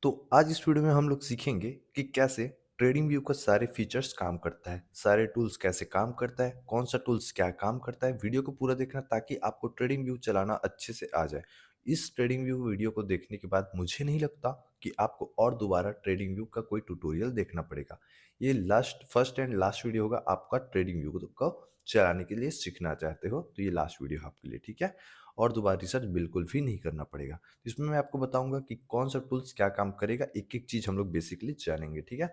तो आज इस वीडियो में हम लोग सीखेंगे कि कैसे ट्रेडिंग व्यू का सारे फीचर्स काम करता है, सारे टूल्स कैसे काम करता है, कौन सा टूल्स क्या काम करता है। वीडियो को पूरा देखना ताकि आपको ट्रेडिंग व्यू चलाना अच्छे से आ जाए। इस ट्रेडिंग व्यू वीडियो को देखने के बाद मुझे नहीं लगता कि आपको और दोबारा ट्रेडिंग व्यू का कोई ट्यूटोरियल देखना पड़ेगा। ये last first and last video होगा आपका ट्रेडिंग व्यू को चलाने के लिए। सीखना चाहते हो तो ये लास्ट वीडियो है आपके लिए, ठीक है। और दोबारा रिसर्च बिल्कुल भी नहीं करना पड़ेगा। इसमें मैं आपको बताऊँगा कि कौन सा टूल्स क्या काम करेगा, एक-एक चीज़ हम लोग बेसिकली जानेंगे, ठीक है?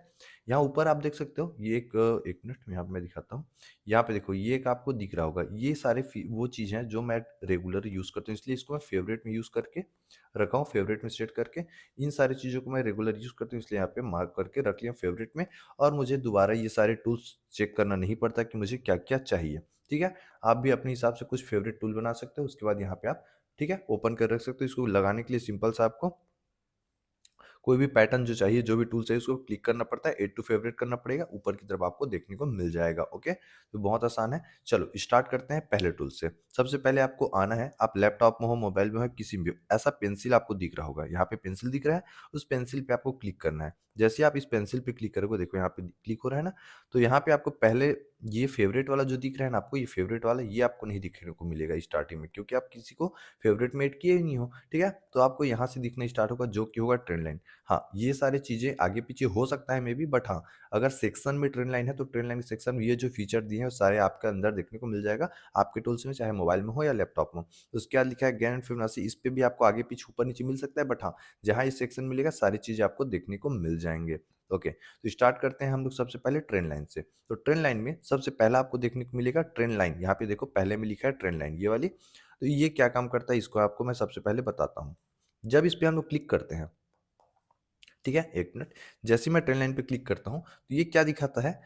यहाँ ऊपर आप देख सकते हो ये एक मिनट यहाँ पे मैं दिखाता हूँ। यहाँ पे देखो ये एक आपको दिख रहा होगा, ये सारे वो चीज़ हैं जो मैं रेगुलर यूज़ करता हूँ, इसलिए इसको मैं फेवरेट में यूज़ करके रखा हूँ, फेवरेट में सेट करके। इन सारी चीज़ों को मैं रेगुलर यूज़ करता हूँ, इसलिए यहाँ पे मार्क करके रख लिया फेवरेट में। और मुझे दोबारा ये सारे टूल्स चेक करना नहीं पड़ता कि मुझे क्या-क्या चाहिए, ठीक है? आप भी अपने हिसाब से कुछ फेवरेट टूल बना सकते हो, उसके बाद यहाँ पे आप, ठीक है, ओपन कर रख सकते हो। इसको लगाने के लिए सिंपल सा आपको कोई भी पैटर्न जो चाहिए, जो भी टूल चाहिए उसको क्लिक करना पड़ता है, ऐड टू फेवरेट करना पड़ेगा, ऊपर की तरफ आपको देखने को मिल जाएगा, ओके? तो बहुत आसान है। चलो स्टार्ट करते हैं पहले टूल से। सबसे पहले आपको आना है, आप लैपटॉप में हो, मोबाइल में हो, किसी में भी हो, ऐसा पेंसिल आपको दिख रहा होगा, यहाँ पे पेंसिल दिख रहा है, उस पेंसिल पे आपको क्लिक करना है। जैसे ही आप इस पेंसिल पे क्लिक करोगे, देखो यहाँ पे क्लिक हो रहा है ना, तो यहाँ पे आपको पहले ये फेवरेट वाला जो दिख रहा है ना आपको, ये फेवरेट वाला ये आपको नहीं दिखने को मिलेगा स्टार्टिंग में, क्योंकि आप किसी को फेवरेट में ऐड किए ही नहीं हो, ठीक है? तो आपको यहाँ से दिखना स्टार्ट होगा, जो कि होगा ट्रेंड लाइन। हाँ, ये सारी चीज़ें आगे-पीछे हो सकता है मेबी, बट हाँ, अगर सेक्शन में ट्रेंड लाइन है तो ट्रेंड लाइन सेक्शन में ये जो फीचर दिए हैं वो सारे आपके अंदर देखने को मिल जाएगा, आपके टूल्स में, चाहे मोबाइल में हो या लैपटॉप में हो। तो उसके बाद लिखा है गेन फिबोनाची, इस पे भी आपको आगे-पीछे, ऊपर-नीचे मिल सकता है, बट हाँ, जहाँ ये सेक्शन मिलेगा सारी चीज़ें आपको देखने को मिल जाएँगे। ओके, तो स्टार्ट करते हैं हम लोग सबसे पहले ट्रेंड लाइन से। तो ट्रेंड लाइन में सबसे पहला आपको देखने को मिलेगा ट्रेंड लाइन, यहाँ पे देखो पहले में लिखा है ट्रेंड लाइन, ये वाली। तो ये क्या काम करता है इसको आपको मैं सबसे पहले बताता हूँ। जब इस पे हम लोग क्लिक करते हैं, ठीक है? 1 मिनट। जैसे ही मैं ट्रेन लाइन पे क्लिक करता हूँ, तो ये क्या दिखाता है,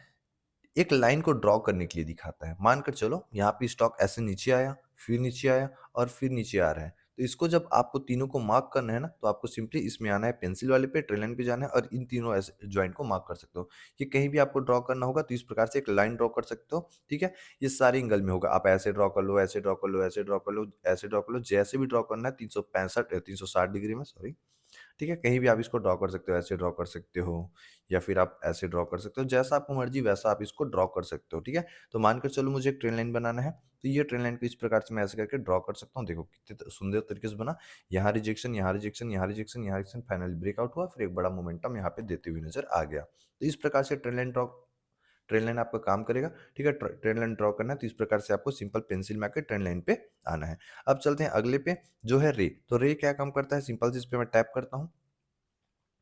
एक लाइन को ड्रॉ करने के लिए दिखाता है। मानकर चलो यहाँ पे स्टॉक ऐसे नीचे आया, फिर नीचे आया और फिर नीचे आ रहा है। तो इसको जब आपको तीनों को मार्क करना है ना, तो आपको सिंपली इसमें आना है, पेंसिल वाले पे, ट्रेन लाइन पे जाना है और इन तीनों ऐसे जॉइंट को मार्क कर सकते हो। ये कहीं भी आपको ड्रॉ करना होगा तो इस प्रकार से एक लाइन ड्रॉ कर सकते हो, ठीक है? ये सारे एंगल में होगा। आप ऐसे ड्रॉ कर लो, ऐसे ड्रॉ कर लो, ऐसे ड्रॉ कर लो, ऐसे ड्रॉ कर लो, जैसे भी ड्रॉ करना है 360 डिग्री में, सॉरी, ठीक है? कहीं भी आप इसको ड्रॉ कर सकते हो, ऐसे ड्रॉ कर सकते हो या फिर आप ऐसे ड्रॉ कर सकते हो, जैसा आपको मर्ज़ी वैसा आप इसको ड्रॉ कर सकते हो, ठीक है? तो मानकर चलो मुझे एक ट्रेन लाइन बनाना है, तो ये ट्रेन लाइन को इस प्रकार से मैं ऐसे करके ड्रॉ कर सकता हूँ। देखो कितने सुंदर तरीके से बना। यहाँ रिजेक्शन, यहाँ रिजेक्शन, यहाँ रिजेक्शन, यहाँ रिजेक्शन, फाइनली ब्रेकआउट हुआ, फिर एक बड़ा मोमेंटम यहाँ पे देते हुए नज़र आ गया। तो इस प्रकार से ट्रेन लाइन आपका काम करेगा, ठीक है? ट्रेन लाइन ड्रॉ करना है तो इस प्रकार से आपको सिंपल पेंसिल में आके ट्रेन लाइन पे आना है। अब चलते हैं अगले पे, जो है रे। तो रे क्या काम करता है, सिंपल से इस पे मैं टैप करता हूँ।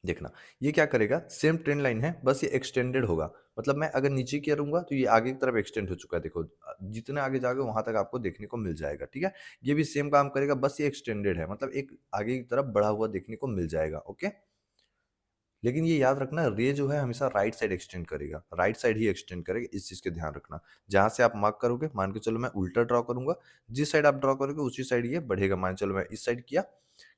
देखना, ये क्या करेगा, सेम ट्रेंड लाइन है, बस ये एक्सटेंडेड होगा। मतलब मैं अगर नीचे की करूँगा तो ये आगे की तरफ एक्सटेंड हो चुका है, देखो। जितने आगे जाओगे वहाँ तक आपको देखने को मिल जाएगा, ठीक है? ये भी सेम काम करेगा, बस ये एक्सटेंडेड है, मतलब एक आगे की तरफ बढ़ा हुआ देखने को मिल जाएगा, ओके? लेकिन ये याद रखना, रे जो है हमेशा राइट साइड एक्सटेंड करेगा, राइट साइड ही एक्सटेंड करेगा, इस चीज़ का ध्यान रखना। जहाँ से आप मार्क करोगे, मान के चलो मैं उल्टा ड्रॉ करूँगा, जिस साइड आप ड्रॉ करोगे उसी साइड ये बढ़ेगा। मान के चलो मैं इस साइड किया,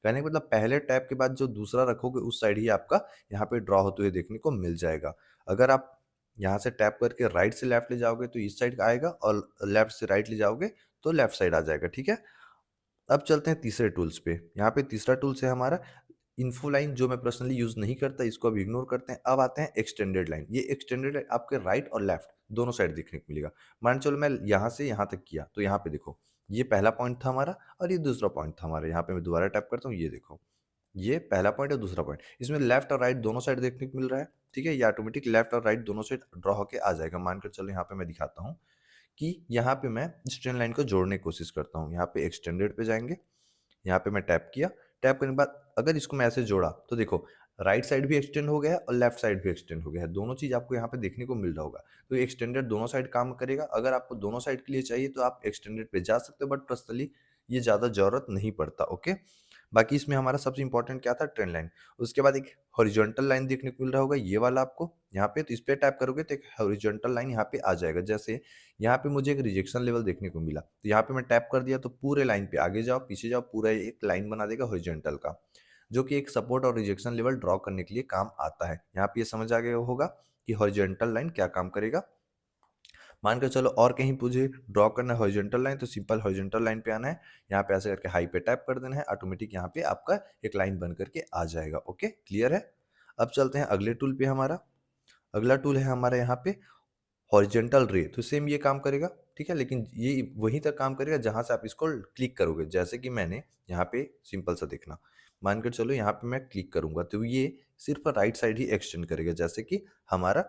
कहने का मतलब पहले टैप के बाद जो दूसरा रखोगे उस साइड ही आपका यहाँ पे ड्रॉ होते हुए देखने को मिल जाएगा। अगर आप यहाँ से टैप करके राइट से लेफ्ट ले जाओगे तो इस साइड का आएगा, और लेफ्ट से राइट ले जाओगे तो लेफ्ट साइड आ जाएगा, ठीक है? अब चलते हैं तीसरे टूल्स पे। यहाँ पे तीसरा टूल्स है हमारा इन्फो लाइन, जो मैं पर्सनली यूज़ नहीं करता, इसको अब इग्नोर करते हैं। अब आते हैं एक्सटेंडेड लाइन। ये एक्सटेंडेड लाइन आपके राइट और लेफ्ट दोनों साइड देखने को मिलेगा। मान चलो मैं यहाँ से यहाँ तक किया, तो यहाँ पे देखो, ये पहला पॉइंट था हमारा और ये दूसरा पॉइंट था हमारा। यहाँ पे मैं दोबारा टैप करता हूँ, ये देखो, ये पहला पॉइंट और दूसरा पॉइंट। इसमें लेफ्ट और राइट दोनों साइड देखने को मिल रहा है, ठीक है? ये ऑटोमेटिक लेफ्ट और राइट दोनों साइड ड्रॉ होके आ जाएगा। मानकर चलो यहाँ पे मैं दिखाता हूँ कि यहाँ पे मैं स्ट्रेट लाइन को जोड़ने की कोशिश करता हूँ। यहाँ पे एक्सटेंडेड पे जाएँगे, यहाँ पे मैं टैप किया, टैप करने के बाद अगर इसको मैं ऐसे जोड़ा तो देखो, राइट साइड भी एक्सटेंड हो गया है और लेफ्ट साइड भी एक्सटेंड हो गया है। दोनों चीज़ आपको यहाँ पे देखने को मिल रहा होगा। तो ये एक्सटेंडेड दोनों साइड काम करेगा। अगर आपको दोनों साइड के लिए चाहिए तो आप एक्सटेंडेड पे जा सकते हो, बट पर्सनली ये ज़्यादा ज़रूरत नहीं पड़ता, ओके? बाकी इसमें हमारा सबसे इंपॉर्टेंट क्या था, ट्रेंड लाइन। उसके बाद एक हॉरिजॉन्टल लाइन देखने को मिल रहा होगा, ये वाला आपको यहाँ पे, तो इस पे टैप करोगे तो एक हॉरिजॉन्टल लाइन यहाँ पे आ जाएगा। जैसे यहाँ पे मुझे एक रिजेक्शन लेवल देखने को मिला, तो यहाँ पे मैं टैप कर दिया तो पूरे लाइन पे आगे जाओ, पीछे जाओ, पूरा एक लाइन बना देगा हॉरिजॉन्टल का, जो कि एक सपोर्ट और रिजेक्शन लेवल ड्रॉ करने के लिए काम आता है। यहाँ पे ये समझ आ गया होगा कि हॉरिजॉन्टल लाइन क्या काम करेगा। मान के चलो और कहीं मुझे ड्रॉ करना है हॉरिजॉन्टल लाइन, तो सिंपल हॉरिजॉन्टल लाइन पे आना है, यहाँ पे ऐसे करके हाई पे टैप कर देना है, ऑटोमेटिक यहाँ पे आपका एक लाइन बन करके आ जाएगा। ओके, क्लियर है? अब चलते हैं अगले टूल पे। हमारा अगला टूल है हमारा यहाँ पे हॉरिजॉन्टल रे। तो सेम ये काम करेगा, ठीक है, लेकिन ये वहीं तक काम करेगा जहां से आप इसको क्लिक करोगे। जैसे कि मैंने यहाँ पे सिंपल सा देखना, मानकर चलो यहाँ पे मैं क्लिक करूंगा तो ये सिर्फ राइट साइड ही एक्सटेंड करेगा। जैसे कि हमारा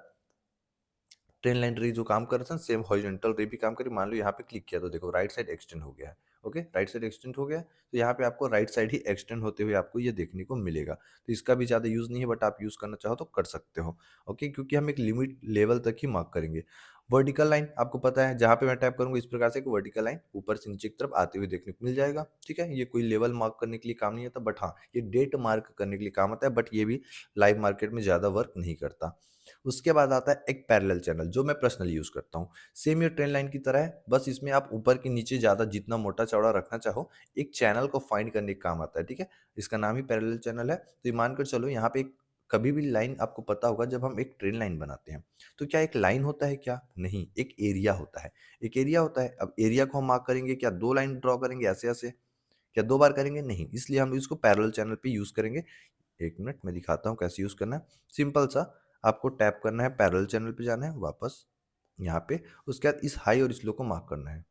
ट्रेन लाइन रे जो काम कर रहा था सेम हॉरिजॉन्टल रे भी काम करे। मान लो यहाँ पे क्लिक किया तो देखो राइट साइड एक्सटेंड हो गया है। ओके, राइट साइड एक्सटेंड हो गया है, तो यहाँ पे आपको राइट साइड ही एक्सटेंड होते हुए आपको ये देखने को मिलेगा। तो इसका भी ज़्यादा यूज़ नहीं है, बट आप यूज़ करना चाहो तो कर सकते हो। ओके, क्योंकि हम एक लिमिट लेवल तक ही मार्क करेंगे। वर्टिकल लाइन आपको पता है, जहाँ पे मैं टैप करूंगा इस प्रकार से एक वर्टिकल लाइन ऊपर से नीचे की तरफ आते हुए देखने को मिल जाएगा। ठीक है, ये कोई लेवल मार्क करने के लिए काम नहीं आता, बट हाँ ये डेट मार्क करने के लिए काम आता है, बट ये भी लाइव मार्केट में ज़्यादा वर्क नहीं करता। उसके बाद आता है एक पैरेलल चैनल, जो मैं पर्सनली यूज करता हूँ। सेम ये ट्रेन लाइन की तरह है, बस इसमें आप ऊपर के नीचे ज्यादा जितना मोटा चौड़ा रखना चाहो, एक चैनल को फाइंड करने का काम आता है। ठीक है, इसका नाम ही पैरेलल चैनल है। तो ये मानकर चलो यहाँ पे कभी भी लाइन आपको पता होगा, जब हम एक ट्रेन लाइन बनाते हैं तो क्या एक लाइन होता है? क्या नहीं, एक एरिया होता है। एक एरिया होता है। अब एरिया को हम मार्क करेंगे, क्या दो लाइन ड्रॉ करेंगे ऐसे ऐसे? क्या दो बार करेंगे? नहीं, इसलिए हम इसको पैरेलल चैनल पे यूज करेंगे। एक मिनट मैं दिखाता हूँ कैसे यूज करना है। सिंपल सा आपको टैप करना है, पैरेलल चैनल पे जाना है, वापस यहाँ पे, उसके बाद इस हाई और इस लो को मार्क करना है।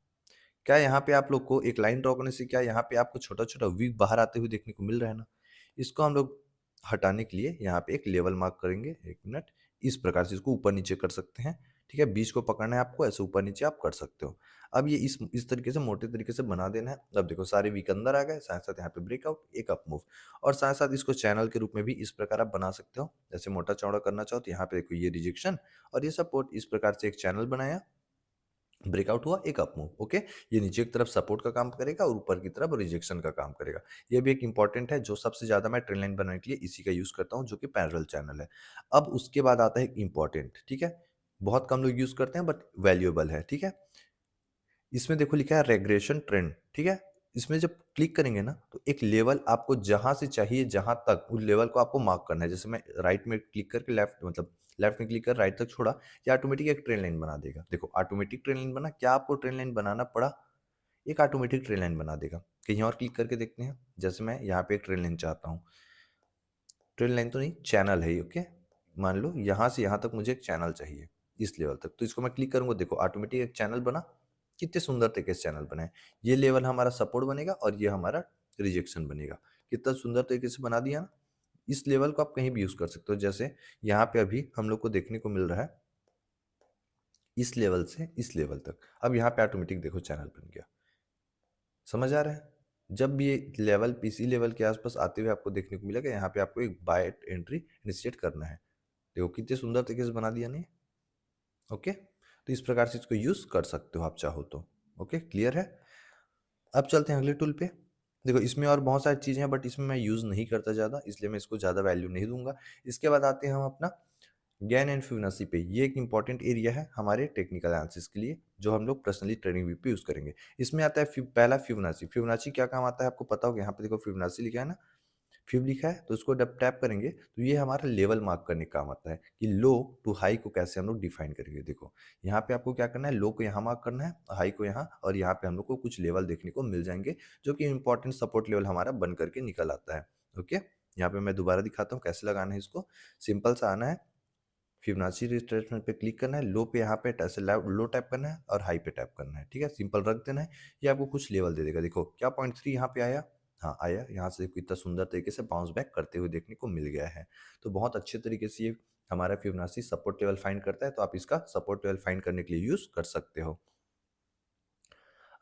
क्या यहाँ पे आप लोग को एक लाइन ड्रॉ करने से क्या यहाँ पे आपको छोटा छोटा वी बाहर आते हुए देखने को मिल रहा है ना? इसको हम लोग हटाने के लिए यहाँ पे एक लेवल मार्क करेंगे। एक मिनट, इस प्रकार से इसको ऊपर नीचे कर सकते हैं। ठीक है, बीच को पकड़ना है आपको, ऐसे ऊपर नीचे आप कर सकते हो। अब ये इस तरीके से मोटे तरीके से बना देना है। अब देखो सारे वीक अंदर आ गए, साथ साथ यहाँ पे ब्रेकआउट, एक अप मूव, और साथ साथ इसको चैनल के रूप में भी इस प्रकार आप बना सकते हो। जैसे मोटा चौड़ा करना चाहो तो यहाँ पे देखो ये रिजेक्शन और ये सपोर्ट, इस प्रकार से एक चैनल बनाया, ब्रेकआउट हुआ, एक अप मूव। ओके, ये नीचे की तरफ सपोर्ट का काम करेगा और ऊपर की तरफ रिजेक्शन का काम करेगा। ये भी एक इंपॉर्टेंट है, जो सबसे ज्यादा मैं ट्रेन लाइन बनाने के लिए इसी का यूज करता हूँ, जो कि पैरेलल चैनल है। अब उसके बाद आता है इंपॉर्टेंट, ठीक है, बहुत कम लोग यूज करते हैं बट वैल्यूएबल है। ठीक है, इसमें देखो लिखा है रेग्रेशन ट्रेंड। ठीक है, इसमें जब क्लिक करेंगे ना तो एक लेवल आपको जहां से चाहिए जहां तक, उस लेवल को आपको मार्क करना है। जैसे मैं राइट में क्लिक करके लेफ्ट, मतलब लेफ्ट में क्लिक कर राइट तक छोड़ा, ये ऑटोमेटिक एक ट्रेन लाइन बना देगा। देखो ऑटोमेटिक ट्रेन लाइन बना। क्या आपको ट्रेन लाइन बनाना पड़ा? एक ऑटोमेटिक ट्रेन लाइन बना देगा। कहीं और क्लिक करके देखते हैं। जैसे मैं यहाँ पे एक ट्रेन लाइन चाहता हूँ, ट्रेन लाइन तो नहीं, चैनल है ये। ओके, मान लो यहाँ से यहाँ तक मुझे एक चैनल चाहिए, इस लेवल तक, तो इसको मैं क्लिक करूंगा, देखो ऑटोमेटिक एक चैनल बना। कितने सुंदर तरीके से चैनल बना है। ये लेवल हमारा सपोर्ट बनेगा और ये हमारा रिजेक्शन बनेगा। कितना सुंदर तरीके से बना दिया ना। इस लेवल को आप कहीं भी यूज कर सकते हो। जैसे यहाँ पे अभी हम लोग को देखने को मिल रहा है इस लेवल से इस लेवल तक। अब यहाँ पे ऑटोमेटिक देखो चैनल बन गया। समझ आ रहा है? जब भी ये लेवल पीसी लेवल के आसपास आते हुए आपको देखने को मिलेगा, यहाँ पे आपको एक बाय एंट्री इनिशिएट करना है। देखो कितने सुंदर तरीके से बना दिया नहीं। ओके, तो इस प्रकार से इसको यूज कर सकते हो आप चाहो तो। ओके, क्लियर है? अब चलते हैं अगले टूल पे। देखो इसमें और बहुत सारी चीजें हैं, बट इसमें मैं यूज नहीं करता ज्यादा, इसलिए मैं इसको ज्यादा वैल्यू नहीं दूंगा। इसके बाद आते हैं हम अपना गैन एंड फिबोनाची पे। ये एक इंपॉर्टेंट एरिया है हमारे टेक्निकल एनालिसिस के लिए, जो हम लोग पर्सनली ट्रेडिंग व्यू पे यूज करेंगे। इसमें आता है पहला फिबोनाची। फिबोनाची क्या काम आता है आपको पता होगा। यहाँ पे देखो फिबोनाची लिखा है ना, फिब लिखा है, तो उसको जब टैप करेंगे तो ये हमारा लेवल मार्क करने का काम आता है कि लो टू हाई को कैसे हम लोग डिफाइन करेंगे। देखो यहाँ पे आपको क्या करना है, लो को यहाँ मार्क करना है, हाई को यहाँ, और यहाँ पे हम लोग को कुछ लेवल देखने को मिल जाएंगे, जो कि इंपॉर्टेंट सपोर्ट लेवल हमारा बन करके निकल आता है। ओके, यहाँ पे मैं दोबारा दिखाता हूँ कैसे लगाना है इसको। सिंपल सा आना है, फिबोनाची रिट्रेसमेंट पे क्लिक करना है, लो पे यहाँ पे ऐसे लो टैप करना है और हाई पे टैप करना है। ठीक है, सिंपल रख देना है। ये आपको कुछ लेवल दे देगा। देखो क्या 0.3 यहाँ पे आया, हाँ आया। यहाँ से देखो इतना सुंदर तरीके से बाउंस बैक करते हुए देखने को मिल गया है। तो बहुत अच्छे तरीके से ये हमारा फिबोनाची सपोर्ट लेवल फाइंड करता है, तो आप इसका सपोर्ट लेवल फाइंड करने के लिए यूज कर सकते हो।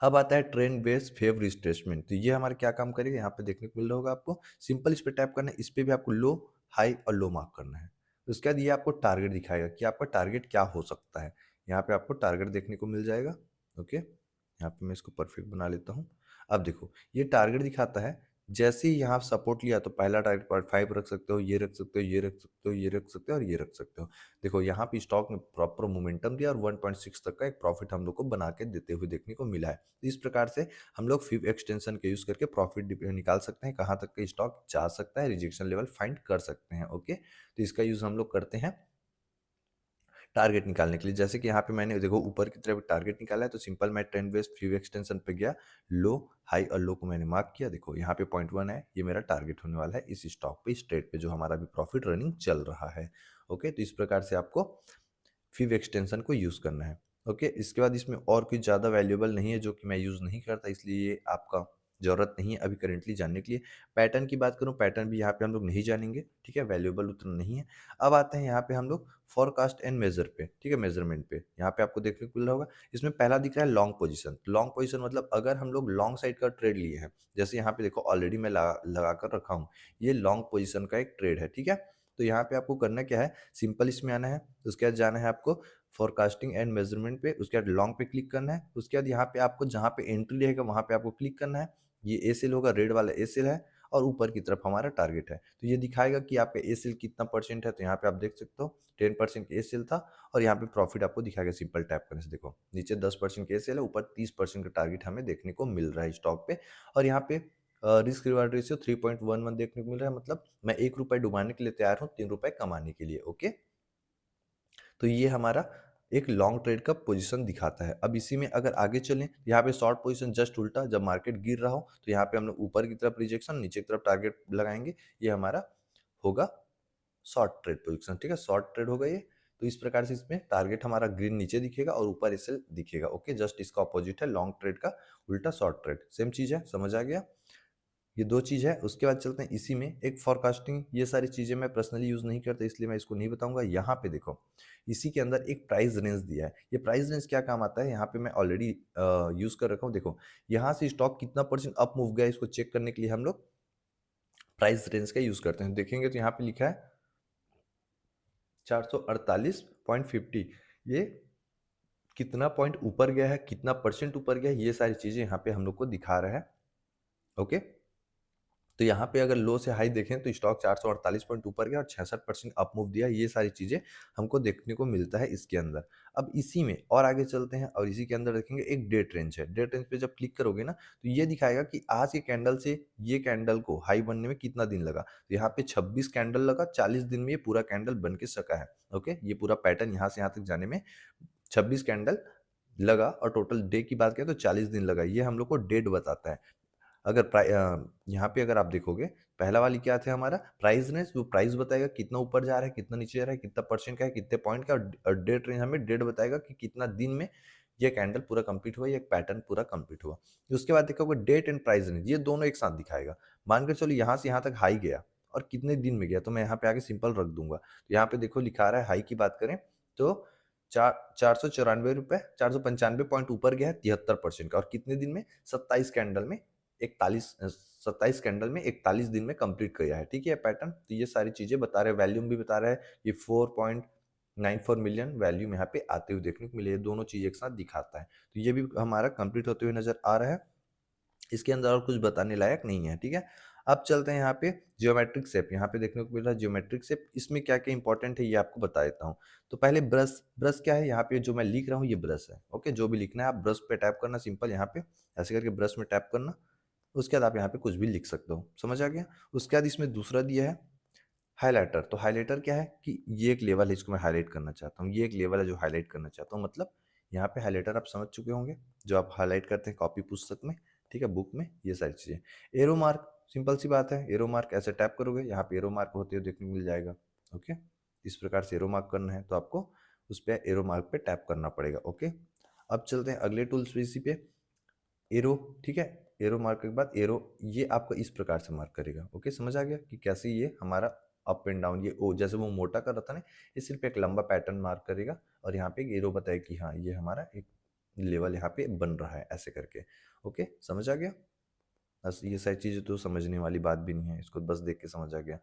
अब आता है ट्रेंड बेस्ड फेव रिट्रेसमेंट। तो ये हमारे क्या काम करेगा, यहाँ पे देखने को मिल रहा होगा आपको। सिंपल इस पे टैप करना है, इस पे भी आपको लो हाई और लो मार्क करना है। उसके बाद ये आपको टारगेट दिखाएगा कि आपका टारगेट क्या हो सकता है। यहाँ पे आपको टारगेट देखने को मिल जाएगा। ओके, यहाँ पे मैं इसको परफेक्ट बना लेता हूँ। अब देखो ये टारगेट दिखाता है। जैसे ही यहाँ सपोर्ट लिया तो पहला टारगेट 0.5 रख सकते हो, ये रख सकते हो, ये रख सकते हो, ये रख सकते हो और ये रख सकते हो। देखो यहाँ पे स्टॉक में प्रॉपर मोमेंटम दिया और 1.6 तक का एक प्रॉफिट हम लोग को बना के देते हुए देखने को मिला है। इस प्रकार से हम लोग फिब एक्सटेंशन के यूज करके प्रॉफिट निकाल सकते हैं, कहाँ तक का स्टॉक जा सकता है, रिजेक्शन लेवल फाइंड कर सकते हैं। ओके, तो इसका यूज हम लोग करते हैं टारगेट निकालने के लिए। जैसे कि यहाँ पे मैंने देखो ऊपर की तरफ टारगेट निकाला है, तो सिंपल मैं ट्रेंड बेस्ड फ्यू एक्सटेंशन पे गया, लो हाई और लो को मैंने मार्क किया। देखो यहाँ पे 0.1 है, ये मेरा टारगेट होने वाला है इस स्टॉक पे, इस ट्रेड पे जो हमारा भी प्रॉफिट रनिंग चल रहा है। ओके, तो इस प्रकार से आपको फिव एक्सटेंशन को यूज़ करना है। ओके, इसके बाद इसमें और कुछ ज़्यादा वैल्यूएबल नहीं है जो कि मैं यूज़ नहीं करता, इसलिए ये आपका ज़रूरत नहीं है अभी करेंटली जानने के लिए। पैटर्न की बात करूँ, पैटर्न भी यहाँ पे हम लोग नहीं जानेंगे, ठीक है, वैल्यूएबल उतना नहीं है। अब आते हैं यहाँ पे हम लोग फोरकास्ट एंड मेजर पे, ठीक है, मेजरमेंट पे। यहाँ पे आपको देखने को मिल रहा होगा, इसमें पहला दिख रहा है लॉन्ग पोजीशन। लॉन्ग पोजीशन मतलब अगर हम लोग लॉन्ग साइड का ट्रेड लिए हैं, जैसे यहाँ पे देखो ऑलरेडी मैं लगा कर रखा हूँ, ये लॉन्ग पोजीशन का एक ट्रेड है, ठीक है। तो यहाँ पे आपको करना क्या है, सिंपल इसमें आना है, उसके बाद जाना है आपको फोरकास्टिंग एंड मेजरमेंट पे, उसके बाद लॉन्ग पे क्लिक करना है, उसके बाद यहाँ पे आपको जहाँ पे एंट्री रहेगा वहाँ पे आपको क्लिक करना है। ये ए सेल होगा, रेड वाला ए सेल है, और ऊपर की तरफ हमारा टारगेट है। तो ये दिखाएगा कि आपका ए सेल कितना परसेंट है, तो यहाँ पे आप देख सकते हो 10% ए सेल था, और यहाँ पे प्रॉफिट आपको दिखाएगा सिंपल टैप करने से। देखो नीचे 10% ए सेल है, ऊपर 30% का टारगेट हमें देखने को मिल रहा है स्टॉक पे। और यहाँ पे रिस्क रिवार्ड रेशियो 3.11 देखने को मिल रहा है, मतलब मैं 1 रुपये डुबाने के लिए तैयार हूँ 3 रुपये कमाने के लिए। ओके, तो ये हमारा एक लॉन्ग ट्रेड का पोजीशन दिखाता है। अब इसी में अगर आगे चलें, यहाँ पे शॉर्ट पोजीशन जस्ट उल्टा, जब मार्केट गिर रहा हो तो यहाँ पे हम लोग ऊपर की तरफ रिजेक्शन, नीचे की तरफ टारगेट लगाएंगे, ये हमारा होगा शॉर्ट ट्रेड पोजीशन, ठीक है, शॉर्ट ट्रेड होगा ये। तो इस प्रकार से इसमें टारगेट हमारा ग्रीन नीचे दिखेगा और ऊपर एसएल दिखेगा। ओके, जस्ट इसका अपोजिट है लॉन्ग ट्रेड का उल्टा शॉर्ट ट्रेड, सेम चीज है, समझ आ गया। ये दो चीज़ है। उसके बाद चलते हैं इसी में एक फोरकास्टिंग, ये सारी चीज़ें मैं पर्सनली यूज़ नहीं करता इसलिए मैं इसको नहीं बताऊंगा। यहाँ पे देखो इसी के अंदर एक प्राइस रेंज दिया है, ये प्राइस रेंज क्या काम आता है, यहाँ पे मैं ऑलरेडी यूज़ कर रखा हूँ। देखो यहाँ से स्टॉक कितना परसेंट अप मूव गया, इसको चेक करने के लिए हम लोग प्राइस रेंज का यूज़ करते हैं। देखेंगे तो यहाँ पे लिखा है 448.50, ये कितना पॉइंट ऊपर गया है, कितना परसेंट ऊपर गया है, ये सारी चीज़ें यहाँ पे हम लोग को दिखा रहा है। ओके, तो यहाँ पे अगर लो से हाई देखें तो स्टॉक 448 पॉइंट ऊपर गया और 66% अप मूव दिया, ये सारी चीज़ें हमको देखने को मिलता है इसके अंदर। अब इसी में और आगे चलते हैं और इसी के अंदर देखेंगे एक डेट रेंज है। डेट रेंज पे जब क्लिक करोगे ना तो ये दिखाएगा कि आज के कैंडल से ये कैंडल को हाई बनने में कितना दिन लगा। तो यहाँ पे 26 कैंडल लगा, 40 दिन में ये पूरा कैंडल बन के सका है। ओके, ये पूरा पैटर्न यहाँ से यहाँ तक जाने में 26 कैंडल लगा, और टोटल डे की बात करें तो 40 दिन लगा। ये हम लोग को डेट बताता है। अगर यहाँ पे अगर आप देखोगे, पहला वाली क्या था हमारा प्राइस रेंज, वो प्राइस बताएगा कितना ऊपर जा रहा है, कितना नीचे जा रहा है, कितना परसेंट का है, कितने पॉइंट का, और डेट रेंज हमें डेट बताएगा कि कितना दिन में ये कैंडल पूरा कंप्लीट हुआ, ये पैटर्न पूरा कंप्लीट हुआ। उसके बाद देखोगे डेट एंड प्राइस रेंज, ये दोनों एक साथ दिखाएगा। मानकर चलो यहाँ से यहाँ तक हाई गया और कितने दिन में गया, तो मैं यहाँ पे आगे सिंपल रख दूंगा। तो यहाँ पे देखो लिखा रहा है हाई की बात करें तो 494 रुपये 495 पॉइंट ऊपर गया है 73% का, और कितने दिन में, 27 कैंडल में 27 कैंडल में 41 दिन में कंप्लीट किया है, ठीक है पैटर्न। तो ये सारी चीजें बता रहे हैं, वैल्यूम भी बता रहा है, ये 4.94 मिलियन वैल्यूम यहाँ पे आते हुए देखने को मिले, ये दोनों चीज एक साथ दिखाता है। तो ये भी हमारा कंप्लीट होते हुए नजर आ रहा है, इसके अंदर और कुछ बताने लायक नहीं है, ठीक है। अब चलते हैं यहाँ पे जियोमेट्रिक शेप, यहाँ पे देखने को मिल रहा है जियोमेट्रिक शेप, इसमें क्या क्या इंपॉर्टेंट है ये आपको बता देता हूँ। तो पहले ब्रश, ब्रश क्या है, यहाँ पे जो मैं लिख रहा हूँ ये ब्रश है। ओके, जो भी लिखना है आप ब्रश पे टैप करना, सिंपल यहाँ पे ऐसे करके ब्रश में टैप करना, उसके बाद आप यहाँ पे कुछ भी लिख सकते हो, समझ आ गया। उसके बाद इसमें दूसरा दिया है हाइलाइटर। तो हाइलाइटर क्या है कि ये एक लेवल है, इसको मैं हाईलाइट करना चाहता हूँ, ये एक लेवल है जो हाईलाइट करना चाहता हूँ। मतलब यहाँ पे हाइलाइटर आप समझ चुके होंगे, जो आप हाईलाइट करते हैं कॉपी पुस्तक में, ठीक है, बुक में, ये सारी चीज़ें। एरो मार्क, सिंपल सी बात है, एरो मार्क ऐसे टैप करोगे यहाँ पे एरो मार्क होते हुए देखने को मिल जाएगा। ओके, इस प्रकार से एरो मार्क करना है तो आपको उस पर एरो मार्क पे टैप करना पड़ेगा। ओके, अब चलते हैं अगले टूल्स इसी पे, एरो, ठीक है। एरो मार्क के बाद एरो ये आपका इस प्रकार से मार्क करेगा। ओके, समझ आ गया कि कैसे ये हमारा अप एंड डाउन, ये ओ जैसे वो मोटा कर रहा था ना, ये सिर्फ एक लंबा पैटर्न मार्क करेगा, और यहाँ पे एक एरो बताएगा कि हाँ ये हमारा एक लेवल यहाँ पे बन रहा है ऐसे करके। ओके, समझ आ गया। बस ये सारी चीजें तो समझने वाली बात भी नहीं है, इसको बस देख के समझ आ गया।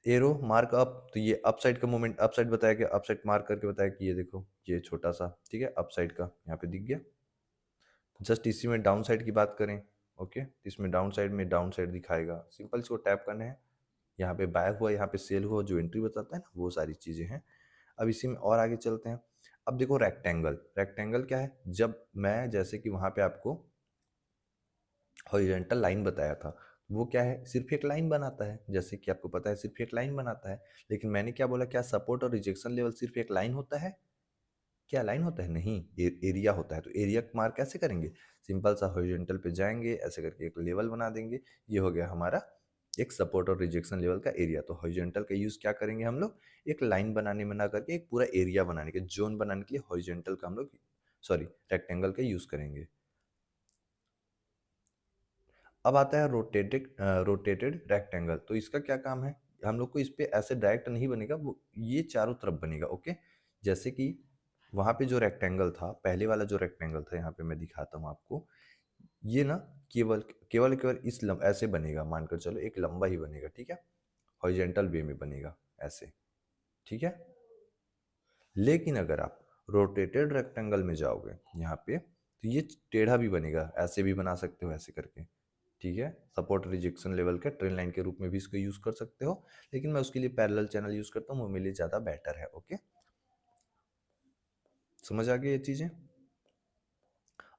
एरो मार्क अप, तो ये अप साइड का मूवमेंट, अप साइड बताया गया, अप साइड मार्क करके बताया कि ये देखो ये छोटा सा, ठीक है, अप साइड का यहाँ पे दिख गया। जस्ट इसी में डाउन साइड की बात करें, ओके, इसमें डाउन साइड में डाउन साइड दिखाएगा, सिंपल इसको टैप करना है। यहाँ पे बाय हुआ, यहाँ पे सेल हुआ, जो एंट्री बताता है ना, वो सारी चीज़ें हैं। अब इसी में और आगे चलते हैं। अब देखो रेक्टेंगल, रेक्टेंगल क्या है, जब मैं जैसे कि वहाँ पे आपको हॉरिजॉन्टल लाइन बताया था, वो क्या है, सिर्फ एक लाइन बनाता है, जैसे कि आपको पता है सिर्फ एक लाइन बनाता है। लेकिन मैंने क्या बोला, क्या सपोर्ट और रिजेक्शन लेवल सिर्फ एक लाइन होता है? क्या लाइन होता है? नहीं, एरिया होता है। तो एरिया मार्क कैसे करेंगे? सिंपल सा हॉरिजॉन्टल पे जाएंगे, ऐसे करके एक लेवल बना देंगे। ये हो गया हमारा एक सपोर्ट और रिजेक्शन लेवल का एरिया। तो हॉरिजॉन्टल का यूज क्या करेंगे हम लोग? एक लाइन बनाने में ना करके एक पूरा एरिया बनाने के, जोन बनाने के लिए हॉरिजॉन्टल का हम लोग, सॉरी, रेक्टेंगल का यूज करेंगे। अब आता है रोटेटेड रेक्टेंगल। तो इसका क्या काम है? हम लोग को इस पे ऐसे डायरेक्ट नहीं बनेगा, वो ये चारों तरफ बनेगा। ओके, जैसे कि वहां पे जो रेक्टेंगल था, पहले वाला जो रेक्टेंगल था, यहाँ पे मैं दिखाता हूँ आपको। ये ना केवल केवल केवल ऐसे बनेगा, मानकर चलो एक लंबा ही बनेगा, ठीक है, हॉरिजेंटल वे में बनेगा ऐसे, ठीक है। लेकिन अगर आप रोटेटेड रेक्टेंगल में जाओगे यहाँ पे, तो ये टेढ़ा भी बनेगा, ऐसे भी बना सकते हो ऐसे करके, ठीक है। सपोर्ट रिजेक्शन लेवल के ट्रेन लाइन के रूप में भी इसको यूज कर सकते हो, लेकिन मैं उसके लिए पैरेलल चैनल यूज करता हूँ, वो मेरे लिए ज़्यादा बेटर है। ओके, समझ आ गई ये चीज़ें?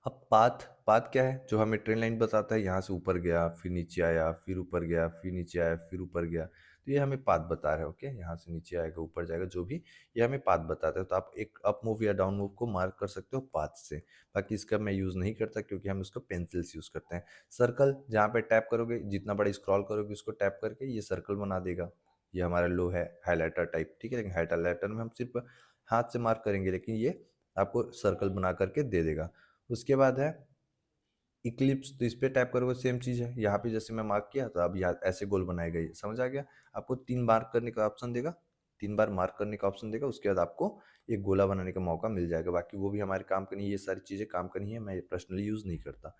अब पाथ, पाथ क्या है? जो हमें ट्रेन लाइन बताता है, यहाँ से ऊपर गया, फिर नीचे आया, फिर ऊपर गया, फिर नीचे आया, फिर ऊपर गया। तो ये हमें पाथ बता रहा है। ओके, यहाँ से नीचे आएगा, ऊपर जाएगा, जो भी ये हमें पाथ बताता है। तो आप एक अप मूव या डाउन मूव को मार्क कर सकते हो पाथ से। बाकी इसका मैं यूज़ नहीं करता, क्योंकि हम इसको पेंसिल से यूज़ करते हैं। सर्कल, जहाँ पे टैप करोगे, जितना बड़ा स्क्रॉल करोगे उसको टैप करके ये सर्कल बना देगा। ये हमारा लो है, हाईलाइटर टाइप, ठीक है। लेकिन हाईलाइटर में हम सिर्फ हाथ से मार्क करेंगे, लेकिन ये आपको सर्कल बना करके दे देगा। उसके बाद है इक्लिप्स। तो इस पे टैप करोगे, सेम चीज़ है। यहाँ पे जैसे मैं मार्क किया, तो अब यहाँ ऐसे गोल बनाएगा, ये समझ आ गया? आपको 3 मार्क करने का ऑप्शन देगा, 3 बार मार्क करने का ऑप्शन देगा। उसके बाद आपको एक गोला बनाने का मौका मिल जाएगा। बाकी वो भी हमारे काम का नहीं है, ये सारी चीज़ें काम का नहीं है, मैं पर्सनली यूज़ नहीं करता,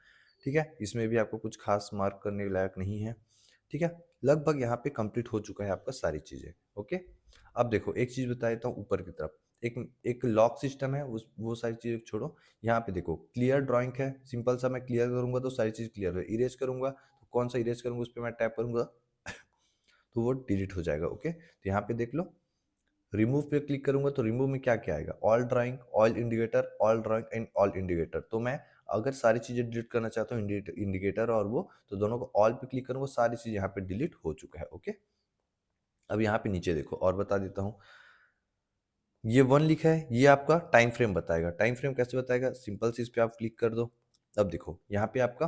ठीक है। इसमें भी आपको कुछ खास मार्क करने के लायक नहीं है, ठीक है। लगभग यहाँ पे कंप्लीट हो चुका है आपका सारी चीज़ें। ओके, अब देखो एक चीज़ बता देता हूँ ऊपर की तरफ, एक एक लॉक सिस्टम है, उस वो सारी चीज़ें छोड़ो। यहाँ पे देखो क्लियर ड्राइंग है, सिंपल सा, मैं क्लियर करूंगा तो सारी चीज़ क्लियर है। इरेज करूंगा तो कौन सा इरेज करूंगा, उस पर मैं टैप करूंगा तो वो डिलीट हो जाएगा। ओके, तो यहाँ पे देख लो, रिमूव पे क्लिक करूंगा तो रिमूव में क्या क्या आएगा? All drawing, all indicator, all drawing and all indicator. तो मैं अगर सारी चीज़ें डिलीट करना चाहता हूँ, इंडिकेटर और वो, तो दोनों को ऑल पे क्लिक करूंगा, सारी चीज़ यहाँ पे डिलीट हो चुका है। ओके, अब यहाँ पे नीचे देखो और बता देता हूँ। ये 1 लिखा है, ये आपका टाइम फ्रेम बताएगा। टाइम फ्रेम कैसे बताएगा? सिंपल से इस पे आप क्लिक कर दो। अब देखो यहाँ पे आपका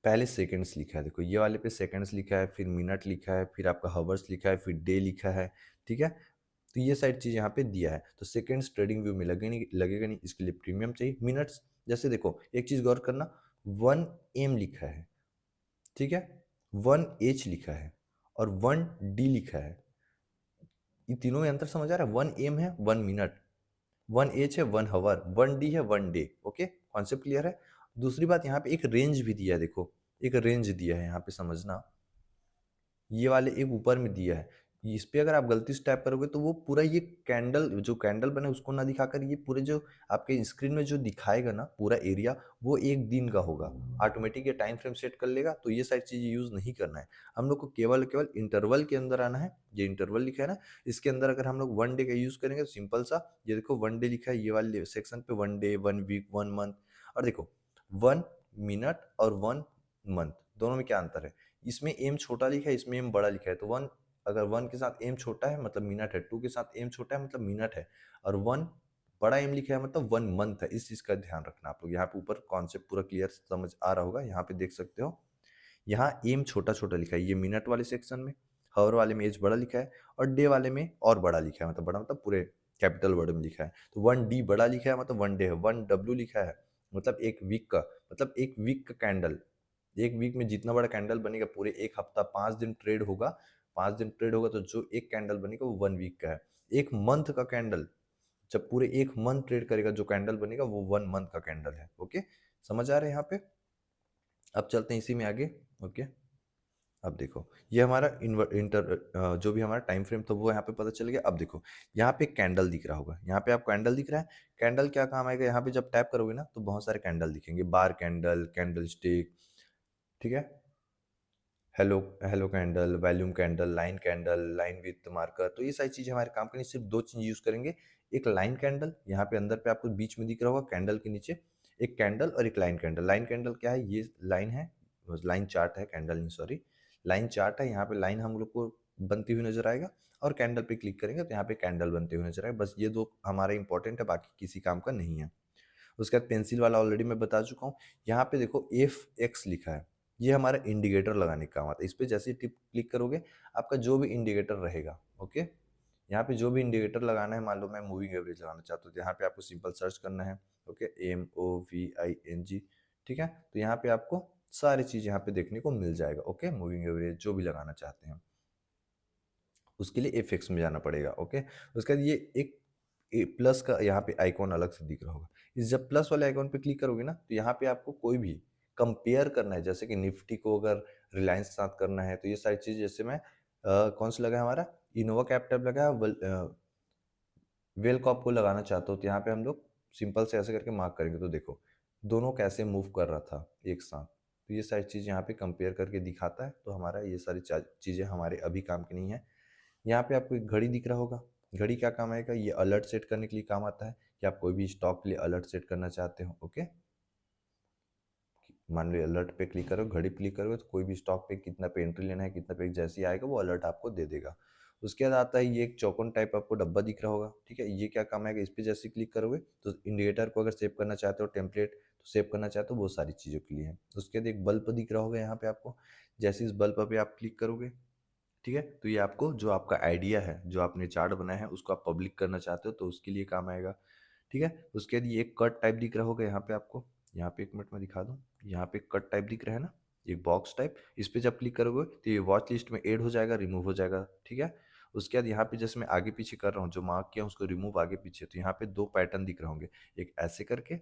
पहले सेकंड्स लिखा है, देखो ये वाले पे सेकंड्स लिखा है, फिर मिनट लिखा है, फिर आपका हवर्स लिखा है, फिर डे लिखा है, ठीक है। तो ये सारी चीज़ यहाँ पे दिया है। तो सेकंड्स ट्रेडिंग व्यू में लगेगा नहीं, इसके लिए प्रीमियम चाहिए। मिनट्स, जैसे देखो एक चीज़ गौर करना, 1 एम लिखा है, ठीक है, 1 एच लिखा है और 1 डी लिखा है। ये तीनों में अंतर समझ आ रहा है? 1 एम है 1 मिनट, 1 एच है 1 आवर, 1 डी है 1 डे। ओके, कॉन्सेप्ट क्लियर है? दूसरी बात, यहाँ पे एक रेंज भी दिया है, देखो एक रेंज दिया है यहाँ पे, समझना। ये वाले एक ऊपर में दिया है, इस पे अगर आप गलती से टैप करोगे तो वो पूरा ये कैंडल, जो कैंडल बने उसको ना दिखाकर ये पूरे जो आपके स्क्रीन में जो दिखाएगा ना पूरा एरिया, वो एक दिन का होगा। ऑटोमेटिक ये टाइम फ्रेम सेट कर लेगा। तो ये सारी चीज़ें यूज़ नहीं करना है हम लोग को, केवल केवल इंटरवल के अंदर आना है। ये इंटरवल लिखा है ना, इसके अंदर अगर हम लोग 1 डे का यूज़ करेंगे तो सिंपल सा, ये देखो 1 डे लिखा है ये वाले सेक्शन पे, 1 डे, 1 वीक, 1 मंथ। और देखो 1 मिनट और 1 मंथ, दोनों में क्या अंतर है? इसमें एम छोटा लिखा है, इसमें एम बड़ा लिखा है। तो 1, अगर 1 के साथ एम छोटा है मतलब मिनट है, 2 के साथ एम छोटा है मतलब मिनट है, और 1 बड़ा एम लिखा है मतलब 1 मंथ है। इस चीज़ का ध्यान रखना आप लोग। यहाँ पे ऊपर कॉन्सेप्ट पूरा क्लियर समझ आ रहा होगा, यहाँ पे देख सकते हो। यहाँ एम छोटा छोटा लिखा है, ये मिनट वाले सेक्शन में, हावर वाले में एच बड़ा लिखा है, और डे वाले में और बड़ा लिखा है, मतलब बड़ा मतलब पूरे कैपिटल वर्ड में लिखा है। तो 1 डी बड़ा लिखा है मतलब 1 डे है, 1 डब्ल्यू लिखा है मतलब एक वीक का, मतलब एक वीक का कैंडल। एक वीक में जितना बड़ा कैंडल बनेगा, पूरे एक हफ्ता 5 दिन ट्रेड होगा, 5 दिन ट्रेड होगा, तो जो एक कैंडल बनेगा वो 1 वीक का है। एक मंथ का कैंडल, जब पूरे एक मंथ ट्रेड करेगा, जो कैंडल बनेगा वो 1 मंथ का कैंडल है। ओके, समझ आ रहा है यहाँ पे? अब चलते हैं इसी में आगे। ओके, अब देखो ये हमारा जो भी हमारा टाइम फ्रेम था वो यहाँ पे पता चल गया। अब देखो यहाँ पे कैंडल दिख रहा होगा, यहाँ पे आपको कैंडल दिख रहा है। कैंडल क्या काम आएगा? यहाँ पे जब टैप करोगे ना तो बहुत सारे कैंडल दिखेंगे, बार कैंडल, कैंडल स्टिक, ठीक है, hello hello candle, volume candle, line candle, line with marker. तो ये सारी चीज़ें हमारे काम करनी, सिर्फ 2 चीज़ यूज़ करेंगे। एक लाइन कैंडल, यहाँ पे अंदर पे आपको बीच में दिख रहा होगा कैंडल के नीचे, एक कैंडल और एक लाइन कैंडल। लाइन कैंडल क्या है? ये लाइन है, लाइन चार्ट है, कैंडल नहीं सॉरी, लाइन चार्ट है। यहाँ पे लाइन हम लोग को बनती हुई नजर आएगा और कैंडल पे क्लिक करेंगे तो यहाँ पे कैंडल बनते हुए नजर आएगा। बस ये दो हमारा इंपॉर्टेंट है, बाकी किसी काम का नहीं है। उसके बाद पेंसिल वाला ऑलरेडी मैं बता चुका हूँ। यहाँ पे देखो एफ एक्स लिखा है, ये हमारा इंडिकेटर लगाने का काम आता है। इस पर जैसे ही टिप क्लिक करोगे आपका जो भी इंडिकेटर रहेगा, ओके, यहाँ पे जो भी इंडिकेटर लगाना है, मान लो मैं मूविंग एवरेज लगाना चाहता हूँ तो यहाँ पे आपको सिंपल सर्च करना है, ओके, MOVING, ठीक है। तो यहाँ पे आपको सारी चीज़ यहाँ पे देखने को मिल जाएगा, ओके, मूविंग एवरेज जो भी लगाना चाहते हैं उसके लिए एफेक्स में जाना पड़ेगा, ओके। उसके बाद ये एक प्लस का यहाँ पे आइकॉन अलग से दिख रहा होगा। इस जब प्लस वाले आइकॉन पे क्लिक करोगे ना तो यहाँ पे आपको कोई भी कंपेयर करना है, जैसे कि निफ्टी को अगर रिलायंस के साथ करना है तो ये सारी चीज़, जैसे मैं कौन सा लगा है हमारा, इनोवा कैपिटल लगा है, वेल कॉप को लगाना चाहता हूँ तो यहाँ पे हम लोग सिंपल से ऐसे करके मार्क करेंगे तो देखो दोनों कैसे मूव कर रहा था एक साथ। तो ये सारी चीज़ यहाँ पे कंपेयर करके दिखाता है। तो हमारा ये सारी चीज़ें हमारे अभी काम की नहीं है। यहाँ पे आपको एक घड़ी दिख रहा होगा, घड़ी क्या काम आएगा, ये अलर्ट सेट करने के लिए काम आता है कि आप कोई भी स्टॉक के लिए अलर्ट सेट करना चाहते हो, ओके। मान लो अलर्ट पे क्लिक करो, घड़ी पे क्लिक करोगे तो कोई भी स्टॉक पे कितना पे एंट्री लेना है, कितना पे जैसे ही आएगा वो अलर्ट आपको दे देगा। उसके बाद आता है ये एक चौकोन टाइप आपको डब्बा दिख रहा होगा, ठीक है। ये क्या काम आएगा, इस पे जैसे क्लिक करोगे तो इंडिकेटर को अगर सेव करना चाहते हो, टेम्पलेट तो सेव करना चाहते हो, वो सारी चीज़ों के लिए है। उसके बाद एक बल्ब दिख रहा होगा यहाँ पे आपको, जैसे इस बल्ब पे आप क्लिक करोगे, ठीक है, तो ये आपको जो आपका आइडिया है, जो आपने चार्ट बनाया है उसको आप पब्लिक करना चाहते हो तो उसके लिए काम आएगा, ठीक है। उसके बाद ये एक कट टाइप दिख रहा होगा यहाँ पे आपको, यहाँ पे एक मिनट में दिखा दूँ, यहाँ पे कट टाइप दिख रहा है ना, एक बॉक्स टाइप, इस पे जब क्लिक करोगे तो ये वॉच लिस्ट में ऐड हो जाएगा, रिमूव हो जाएगा, ठीक है। उसके बाद यहाँ पे जैसे मैं आगे पीछे कर रहा हूँ, जो मार्क किया उसको रिमूव आगे पीछे, तो यहाँ पे दो पैटर्न दिख रहे होंगे, एक ऐसे करके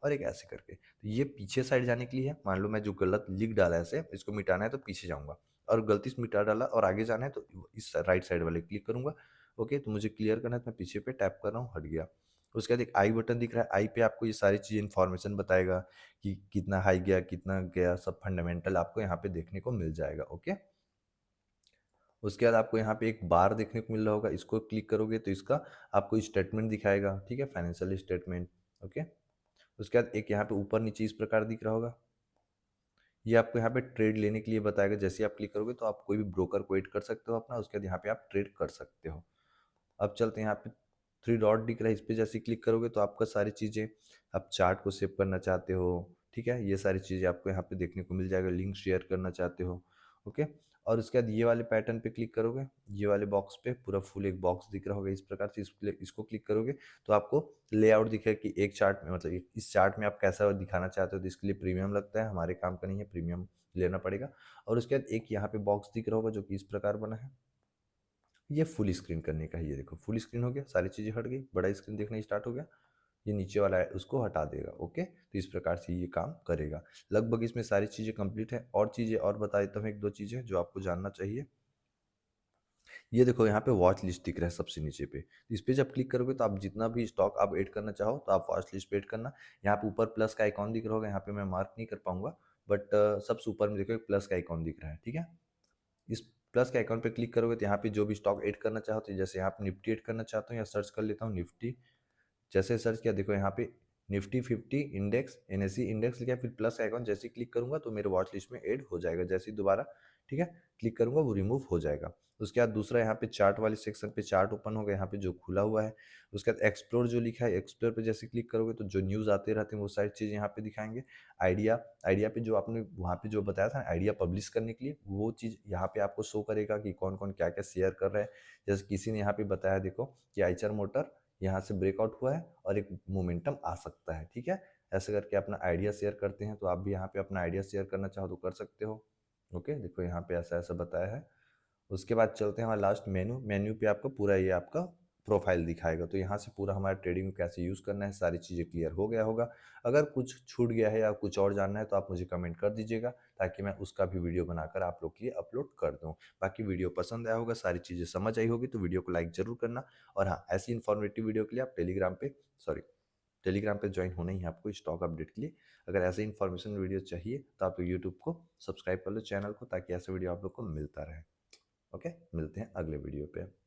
और एक ऐसे करके। तो ये पीछे साइड जाने के लिए है। मान लो मैं जो गलत लिख डाला है ऐसे, इसको मिटाना है तो पीछे जाऊंगा, और गलती से मिटा डाला और आगे जाना है तो इस राइट साइड वाले क्लिक करूंगा, ओके। तो मुझे क्लियर करना है तो मैं पीछे पे टैप कर रहा हूँ, हट गया। उसके बाद एक आई बटन दिख रहा है, आई पे आपको ये सारी चीज़ इन्फॉर्मेशन बताएगा कि कितना हाई गया कितना गया, सब फंडामेंटल आपको यहाँ पे देखने को मिल जाएगा, ओके। उसके बाद आपको यहाँ पे एक बार देखने को मिल रहा होगा, इसको क्लिक करोगे तो इसका आपको स्टेटमेंट दिखाएगा, ठीक है, फाइनेंशियल स्टेटमेंट, ओके। उसके बाद एक यहाँ पे ऊपर नीचे इस प्रकार दिख रहा होगा, ये आपको यहाँ पे ट्रेड लेने के लिए बताएगा। जैसे ही आप क्लिक करोगे तो आप कोई भी ब्रोकर को ऐड कर सकते हो अपना, उसके बाद यहाँ पे आप ट्रेड कर सकते हो। अब चलते हैं, यहाँ पे थ्री डॉट दिख रहा है, इस पे जैसे क्लिक करोगे तो आपका सारी चीज़ें, आप चार्ट को सेव करना चाहते हो, ठीक है, ये सारी चीज़ें आपको यहाँ पे देखने को मिल जाएगा, लिंक शेयर करना चाहते हो, ओके। और उसके बाद ये वाले पैटर्न पे क्लिक करोगे, ये वाले बॉक्स पे पूरा फुल एक बॉक्स दिख रहा होगा इस प्रकार से, इसको क्लिक करोगे तो आपको लेआउट दिखेगा कि एक चार्ट में, मतलब इस चार्ट में आप कैसा दिखाना चाहते हो। तो इसके लिए प्रीमियम लगता है, हमारे काम का नहीं है, प्रीमियम लेना पड़ेगा। और उसके बाद एक यहाँ पे बॉक्स दिख रहा होगा जो कि इस प्रकार बना है, ये फुल स्क्रीन करने का है। ये देखो फुल स्क्रीन हो गया, सारी चीज़ें हट गई, बड़ा स्क्रीन देखना स्टार्ट हो गया। ये नीचे वाला है उसको हटा देगा, ओके। तो इस प्रकार से ये काम करेगा। लगभग इसमें सारी चीज़ें कंप्लीट है। और चीज़ें और बता देता हूँ, एक दो चीज़ें जो आपको जानना चाहिए। ये देखो यहाँ पे वॉच लिस्ट दिख रहा है सबसे नीचे पे, इस पे जब क्लिक करोगे तो आप जितना भी स्टॉक आप ऐड करना चाहो तो आप वॉच लिस्ट पे ऐड करना। यहाँ पे ऊपर प्लस का आइकॉन दिख रहा होगा, यहाँ पे मैं मार्क नहीं कर पाऊंगा, बट सबसे ऊपर में देखो एक प्लस का आइकॉन दिख रहा है, ठीक है। इस प्लस के आइकॉन पे क्लिक करोगे तो यहाँ पे जो भी स्टॉक ऐड करना चाहो, तो जैसे यहाँ पे निफ्टी ऐड करना चाहता हूँ या सर्च कर लेता हूँ निफ्टी, जैसे सर्च किया देखो यहाँ पे निफ्टी 50 इंडेक्स, एनएससी इंडेक्स लिखा है, फिर प्लस का आइकॉन जैसे ही क्लिक करूंगा तो मेरे वॉच लिस्ट में ऐड हो जाएगा। जैसे ही दोबारा, ठीक है, क्लिक करूंगा वो रिमूव हो जाएगा। उसके बाद दूसरा यहाँ पे चार्ट वाले सेक्शन पे चार्ट ओपन होगा, यहाँ पे जो खुला हुआ है। उसके बाद एक्सप्लोर जो लिखा है, एक्सप्लोर पे जैसे क्लिक करोगे तो जो न्यूज़ आते रहते हैं वो सारी चीज़ यहाँ पे दिखाएंगे। आइडिया, आइडिया पे जो आपने वहाँ पे जो बताया था आइडिया पब्लिश करने के लिए, वो चीज़ यहाँ पे आपको शो करेगा कि कौन कौन क्या क्या शेयर कर रहा है। जैसे किसी ने यहाँ पे बताया देखो कि आइचर मोटर यहाँ से ब्रेकआउट हुआ है और एक मोमेंटम आ सकता है, ठीक है। ऐसे करके अपना आइडिया शेयर करते हैं, तो आप भी यहाँ पे अपना आइडिया शेयर करना चाहो तो कर सकते हो, ओके। देखो यहाँ पे ऐसा ऐसा बताया है। उसके बाद चलते हैं हमारा लास्ट मेन्यू, मेन्यू पे आपको पूरा ये आपका प्रोफाइल दिखाएगा। तो यहाँ से पूरा हमारा ट्रेडिंग को कैसे यूज़ करना है सारी चीज़ें क्लियर हो गया होगा। अगर कुछ छूट गया है या कुछ और जानना है तो आप मुझे कमेंट कर दीजिएगा, ताकि मैं उसका भी वीडियो बनाकर आप लोग के लिए अपलोड कर दूँ। बाकी वीडियो पसंद आया होगा, सारी चीज़ें समझ आई होगी तो वीडियो को लाइक ज़रूर करना। और हाँ, ऐसी इन्फॉर्मेटिव वीडियो के लिए आप टेलीग्राम पे ज्वाइन होना ही है आपको स्टॉक अपडेट के लिए। अगर ऐसे इन्फॉर्मेशन वीडियो चाहिए तो आप यूट्यूब को सब्सक्राइब कर लो चैनल को, ताकि ऐसे वीडियो आप लोग को मिलता रहे, ओके। मिलते हैं अगले वीडियो पे।